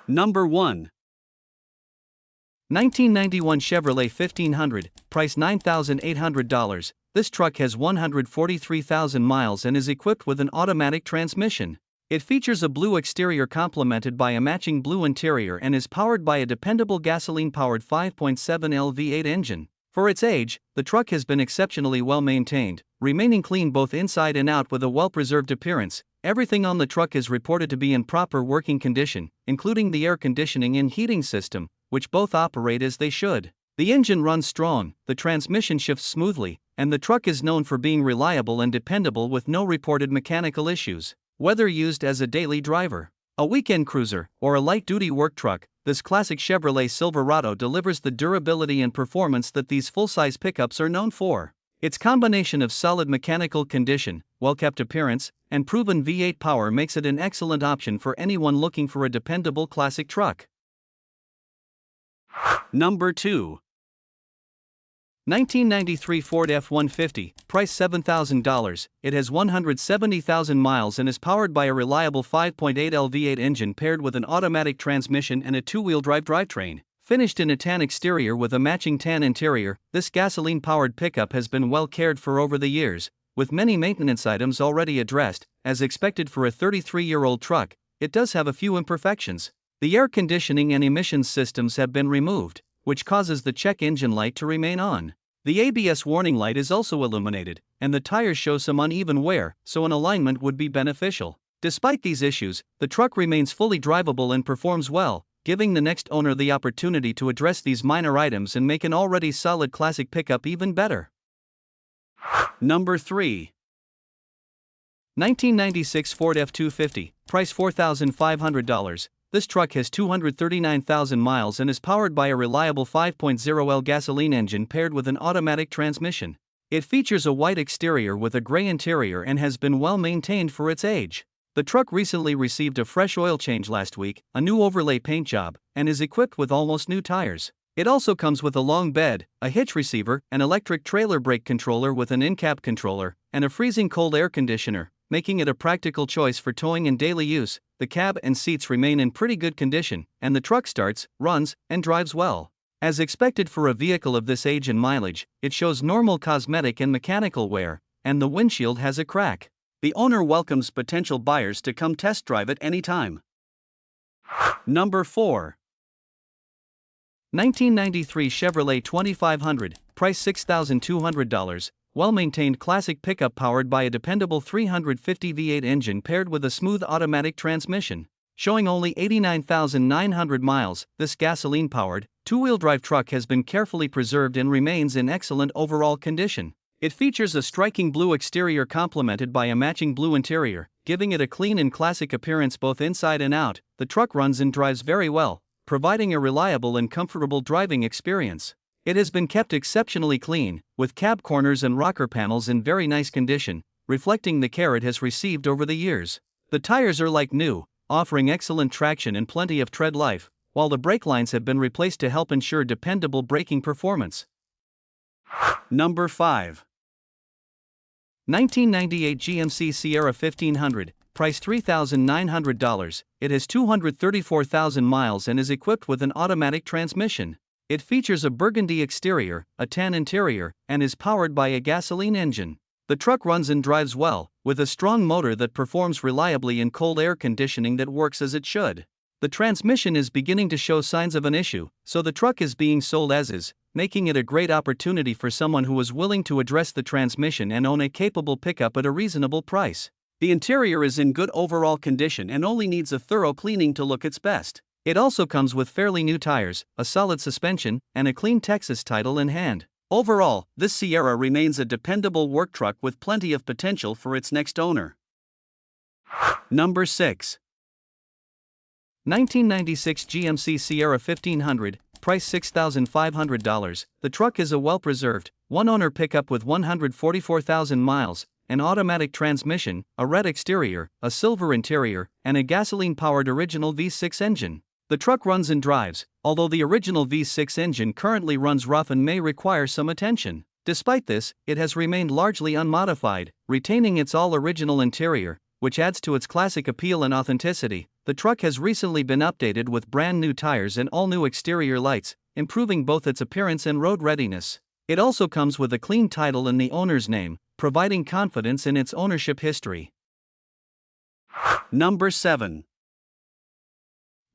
Number 1. 1991 Chevrolet 1500, price $9,800. This truck has 143,000 miles and is equipped with an automatic transmission. It features a blue exterior complemented by a matching blue interior and is powered by a dependable gasoline-powered 5.7L V8 engine. For its age, the truck has been exceptionally well maintained, remaining clean both inside and out with a well-preserved appearance. Everything on the truck is reported to be in proper working condition, including the air conditioning and heating system, which both operate as they should. The engine runs strong, the transmission shifts smoothly, and the truck is known for being reliable and dependable with no reported mechanical issues. Whether used as a daily driver, a weekend cruiser, or a light-duty work truck, this classic Chevrolet Silverado delivers the durability and performance that these full-size pickups are known for. Its combination of solid mechanical condition, well-kept appearance, and proven V8 power makes it an excellent option for anyone looking for a dependable classic truck. Number 2. 1993 Ford F-150, price $7,000. It has 170,000 miles and is powered by a reliable 5.8L V8 engine paired with an automatic transmission and a two-wheel drive drivetrain. Finished in a tan exterior with a matching tan interior, this gasoline-powered pickup has been well cared for over the years, with many maintenance items already addressed. As expected for a 33-year-old truck, it does have a few imperfections. The air conditioning and emissions systems have been removed, which causes the check engine light to remain on. The ABS warning light is also illuminated, and the tires show some uneven wear, so an alignment would be beneficial. Despite these issues, the truck remains fully drivable and performs well, giving the next owner the opportunity to address these minor items and make an already solid classic pickup even better. Number 3. 1996 Ford F-250, price $4,500. This truck has 239,000 miles and is powered by a reliable 5.0L gasoline engine paired with an automatic transmission. It features a white exterior with a gray interior and has been well maintained for its age. The truck recently received a fresh oil change last week, a new overlay paint job, and is equipped with almost new tires. It also comes with a long bed, a hitch receiver, an electric trailer brake controller with an in-cab controller, and a freezing cold air conditioner, making it a practical choice for towing and daily use. The cab and seats remain in pretty good condition, and the truck starts, runs, and drives well. As expected for a vehicle of this age and mileage, it shows normal cosmetic and mechanical wear, and the windshield has a crack. The owner welcomes potential buyers to come test drive it anytime. Number 4. 1993 Chevrolet 2500, price $6,200. Well-maintained classic pickup powered by a dependable 350 V8 engine paired with a smooth automatic transmission. Showing only 89,900 miles, this gasoline-powered, two-wheel drive truck has been carefully preserved and remains in excellent overall condition. It features a striking blue exterior complemented by a matching blue interior, giving it a clean and classic appearance both inside and out. The truck runs and drives very well, providing a reliable and comfortable driving experience. It has been kept exceptionally clean, with cab corners and rocker panels in very nice condition, reflecting the care it has received over the years. The tires are like new, offering excellent traction and plenty of tread life, while the brake lines have been replaced to help ensure dependable braking performance. Number 5. 1998 GMC Sierra 1500, price $3,900. It has 234,000 miles and is equipped with an automatic transmission. It features a burgundy exterior, a tan interior, and is powered by a gasoline engine. The truck runs and drives well, with a strong motor that performs reliably and cold air conditioning that works as it should. The transmission is beginning to show signs of an issue, so the truck is being sold as is, making it a great opportunity for someone who is willing to address the transmission and own a capable pickup at a reasonable price. The interior is in good overall condition and only needs a thorough cleaning to look its best. It also comes with fairly new tires, a solid suspension, and a clean Texas title in hand. Overall, this Sierra remains a dependable work truck with plenty of potential for its next owner. Number 6. 1996 GMC Sierra 1500, price $6,500. The truck is a well-preserved, one-owner pickup with 144,000 miles, an automatic transmission, a red exterior, a silver interior, and a gasoline-powered original V6 engine. The truck runs and drives, although the original V6 engine currently runs rough and may require some attention. Despite this, it has remained largely unmodified, retaining its all-original interior, which adds to its classic appeal and authenticity. The truck has recently been updated with brand new tires and all new exterior lights, improving both its appearance and road readiness. It also comes with a clean title in the owner's name, providing confidence in its ownership history. Number 7.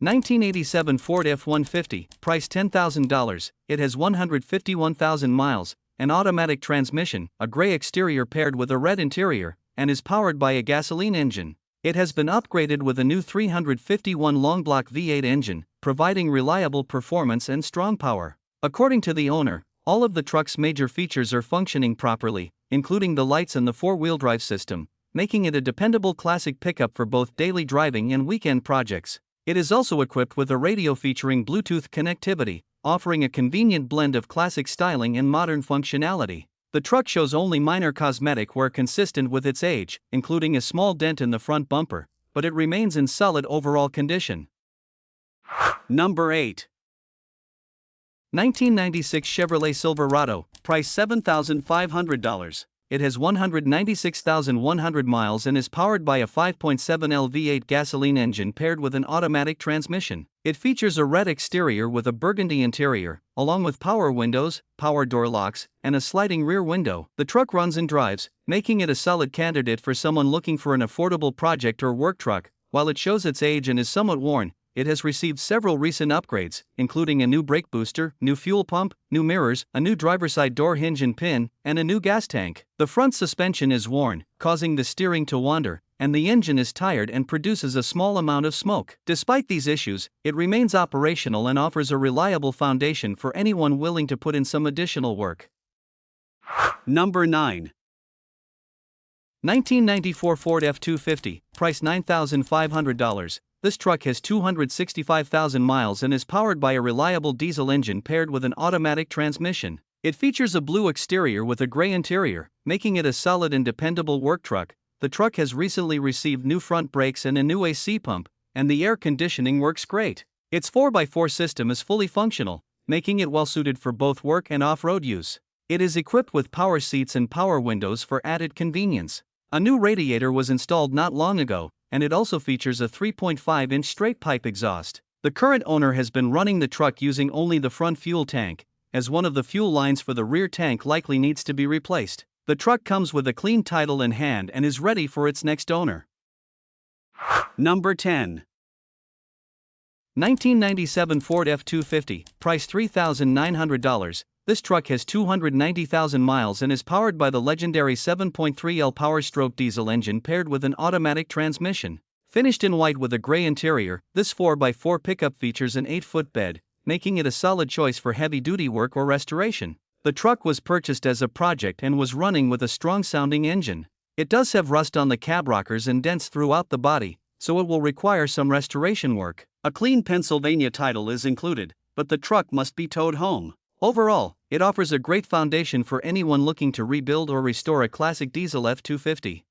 1987 Ford F-150, price $10,000. It has 151,000 miles, an automatic transmission, a gray exterior paired with a red interior, and is powered by a gasoline engine. It has been upgraded with a new 351 long block V8 engine, providing reliable performance and strong power. According to the owner, all of the truck's major features are functioning properly, including the lights and the four-wheel drive system, making it a dependable classic pickup for both daily driving and weekend projects. It is also equipped with a radio featuring Bluetooth connectivity, offering a convenient blend of classic styling and modern functionality. The truck shows only minor cosmetic wear consistent with its age, including a small dent in the front bumper, but it remains in solid overall condition. Number 8. 1996 Chevrolet Silverado, price $7,500. It has 196,100 miles and is powered by a 5.7L V8 gasoline engine paired with an automatic transmission. It features a red exterior with a burgundy interior, along with power windows, power door locks, and a sliding rear window. The truck runs and drives, making it a solid candidate for someone looking for an affordable project or work truck. While it shows its age and is somewhat worn, it has received several recent upgrades, including a new brake booster, new fuel pump, new mirrors, a new driver's side door hinge and pin, and a new gas tank. The front suspension is worn, causing the steering to wander, and the engine is tired and produces a small amount of smoke. Despite these issues, it remains operational and offers a reliable foundation for anyone willing to put in some additional work. Number 9. 1994 Ford F-250, price $9,500. This truck has 265,000 miles and is powered by a reliable diesel engine paired with an automatic transmission. It features a blue exterior with a gray interior, making it a solid and dependable work truck. The truck has recently received new front brakes and a new AC pump, and the air conditioning works great. Its 4x4 system is fully functional, making it well suited for both work and off-road use. It is equipped with power seats and power windows for added convenience. A new radiator was installed not long ago, and it also features a 3.5-inch straight pipe exhaust. The current owner has been running the truck using only the front fuel tank, as one of the fuel lines for the rear tank likely needs to be replaced. The truck comes with a clean title in hand and is ready for its next owner. Number 10. 1997 Ford F-250, price $3,900. This truck has 290,000 miles and is powered by the legendary 7.3L Power-Stroke diesel engine paired with an automatic transmission. Finished in white with a gray interior, this 4x4 pickup features an 8-foot bed, making it a solid choice for heavy-duty work or restoration. The truck was purchased as a project and was running with a strong-sounding engine. It does have rust on the cab rockers and dents throughout the body, so it will require some restoration work. A clean Pennsylvania title is included, but the truck must be towed home. Overall, it offers a great foundation for anyone looking to rebuild or restore a classic diesel F-250.